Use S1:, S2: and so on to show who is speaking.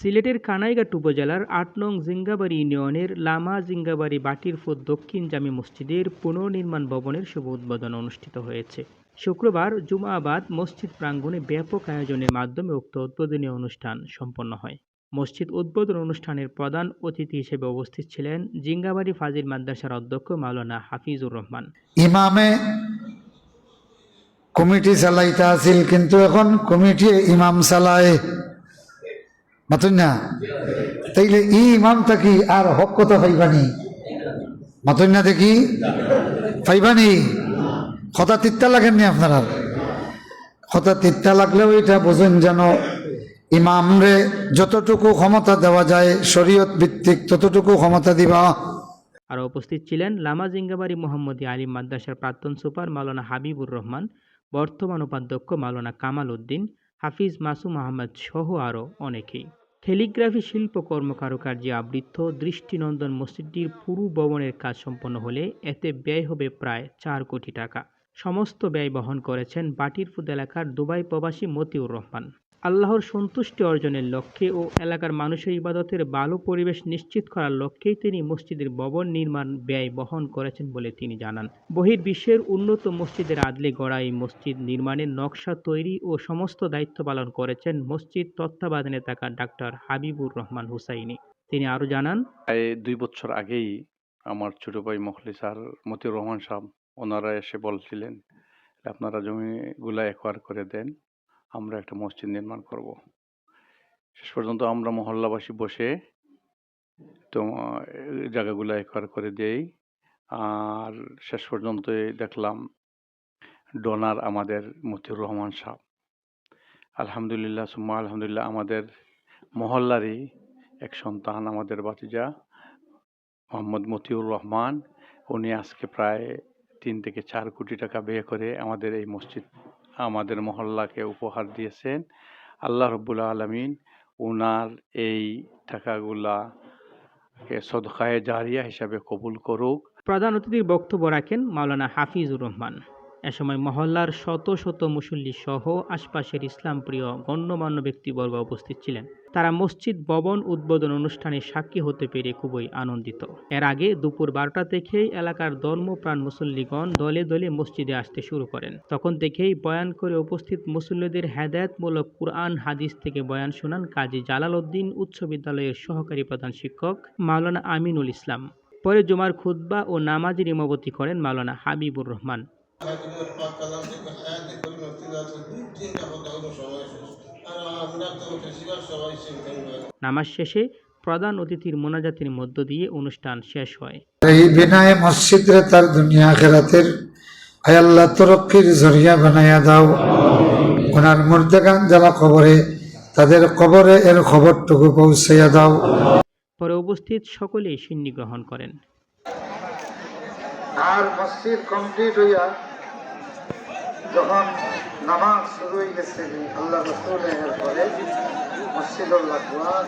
S1: সিলেটের কানাইঘাট উপজেলার ৮ নং জিঙ্গাবাড়ি ইউনিয়নের লামা জিঙ্গাবাড়ি বাটিরফুট দক্ষিণ জামে মসজিদের পুনর্নির্মাণ ভবনের শুভ উদ্বোধন অনুষ্ঠিত হয়েছে। শুক্রবার জুমাবাদ মসজিদ প্রাঙ্গণে ব্যাপক আয়োজনের মাধ্যমে উক্ত উদ্বোধনী অনুষ্ঠান সম্পন্ন হয়। মসজিদ উদ্বোধন অনুষ্ঠানের প্রধান অতিথি হিসেবে উপস্থিত ছিলেন জিঙ্গাবাড়ি ফাজিল মাদ্রাসার অধ্যক্ষ মাওলানা হাফিজুর রহমান।
S2: ইমামে কমিটি চালাইতা আছিল, কিন্তু এখন কমিটি ইমাম চালায় মাতুন না, তাইলে ই ইমাম থাকি আর হক কথা পাইবানি মাতুন না, দেখি পাইবানি। কথা তিত্তা লাগেননি আপনারা? কথা তিত্তা লাগলেও এটা বোঝেন যেন ইমামরে যতটুকু ক্ষমতা দেওয়া যায় শরীয়ত ভিত্তিক ততটুকু ক্ষমতা দিবা।
S1: আরও উপস্থিত ছিলেন লামা জিঙ্গাবাড়ি মোহাম্মদী আলিম মাদ্রাসার প্রাক্তন সুপার মাওলানা হাবিবুর রহমান, বর্তমান উপাধ্যক্ষ মাওলানা কামাল উদ্দিন, হাফিজ মাসুম আহমদ সহ আরও অনেকেই। ক্যালিগ্রাফি শিল্প কারুকার্যে আবৃত দৃষ্টিনন্দন মসজিদটির পুরো ভবনের কাজ সম্পন্ন হলে এতে ব্যয় হবে প্রায় ৪ কোটি টাকা। সমস্ত ব্যয় বহন করেছেন বাটিরফুট এলাকার দুবাই প্রবাসী মতিউর রহমান। আল্লাহর সন্তুষ্টি অর্জনের লক্ষ্যে ও এলাকার মানুষের ইবাদতের ভালো পরিবেশ নিশ্চিত করার লক্ষ্যেই তিনি মসজিদের ভবন নির্মাণ ব্যয় বহন করেছেন বলে তিনি জানান। বহির্বিশ্বের উন্নত মসজিদের আদলে গড়া এই মসজিদ নির্মাণের নকশা তৈরি ও সমস্ত দায়িত্ব পালন করেছেন মসজিদ তত্ত্বাবধানে থাকা ডাক্তার হাবিবুর রহমান হুসাইনি। তিনি আরও জানান,
S3: ২ বছর আগেই আমার ছোট ভাই মখলিস আর মতিউর রহমান সাহেব ওনারা এসে বলছিলেন আপনারা জমিগুলা একোয়ার করে দেন, আমরা একটা মসজিদ নির্মাণ করব। শেষ পর্যন্ত আমরা মহল্লাবাসী বসে তো জায়গাগুলো একোয়ার করে দেই। আর শেষ পর্যন্ত দেখলাম ডোনার আমাদের মতিউর রহমান সাহেব। আলহামদুলিল্লাহ সুম্মা আলহামদুলিল্লাহ, আমাদের মহল্লারই এক সন্তান, আমাদের ভাতিজা মোহাম্মদ মতিউর রহমান, উনি আজকে প্রায় ৩ থেকে ৪ কোটি টাকা ব্যয় করে আমাদের এই মসজিদ আমাদের মহল্লাকে উপহার দিয়েছেন। আল্লাহ রাব্বুল আলামিন ওনার এই টাকাগুলাকে সদকায়ে জারিয়া হিসাবে কবুল করুক।
S1: প্রধান অতিথির বক্তব্য রাখেন মাওলানা হাফিজুর রহমান। এ সময় মহল্লার শত শত মুসল্লি সহ আশপাশের ইসলাম প্রিয় গণ্যমান্য ব্যক্তিবর্গ উপস্থিত ছিলেন। তারা মসজিদ ভবন উদ্বোধন অনুষ্ঠানে সাক্ষী হতে পেরে খুবই আনন্দিত। এর আগে দুপুর ১২টা থেকেই এলাকার ধর্মপ্রাণ মুসল্লিগণ দলে দলে মসজিদে আসতে শুরু করেন। তখন থেকেই বয়ান করে উপস্থিত মুসল্লিদের হেদায়েতমূলক কুরআন হাদিস থেকে বয়ান শোনান কাজী জালাল উদ্দিন উচ্চ বিদ্যালয়ের সহকারী প্রধান শিক্ষক মাওলানা আমিনুল ইসলাম। পরে জুমার খুতবা ও নামাজের ইমামতি করেন মাওলানা হাবিবুর রহমান। নামাজ শেষে প্রধান অতিথির মোনাজাতের মধ্য দিয়ে অনুষ্ঠান শেষ হয়।
S2: এই বিনায় মসজিদে তার দুনিয়া আখিরাতের আয় আল্লাহ তরক্কির জরিয়া বানাইয়া দাও। ওনার মুর্দাগান যারা কবরে তাদের কবরে এর খবরটুকু পৌঁছাইয়া দাও।
S1: পরে উপস্থিত সকলেই সিন্নি গ্রহণ করেন।
S2: আর মসজিদ কমপ্লিট হইয়া যখন নামাজ শুরু হয়ে গেছে আল্লাহ রাসূলের পরে মসজিদুল আকবার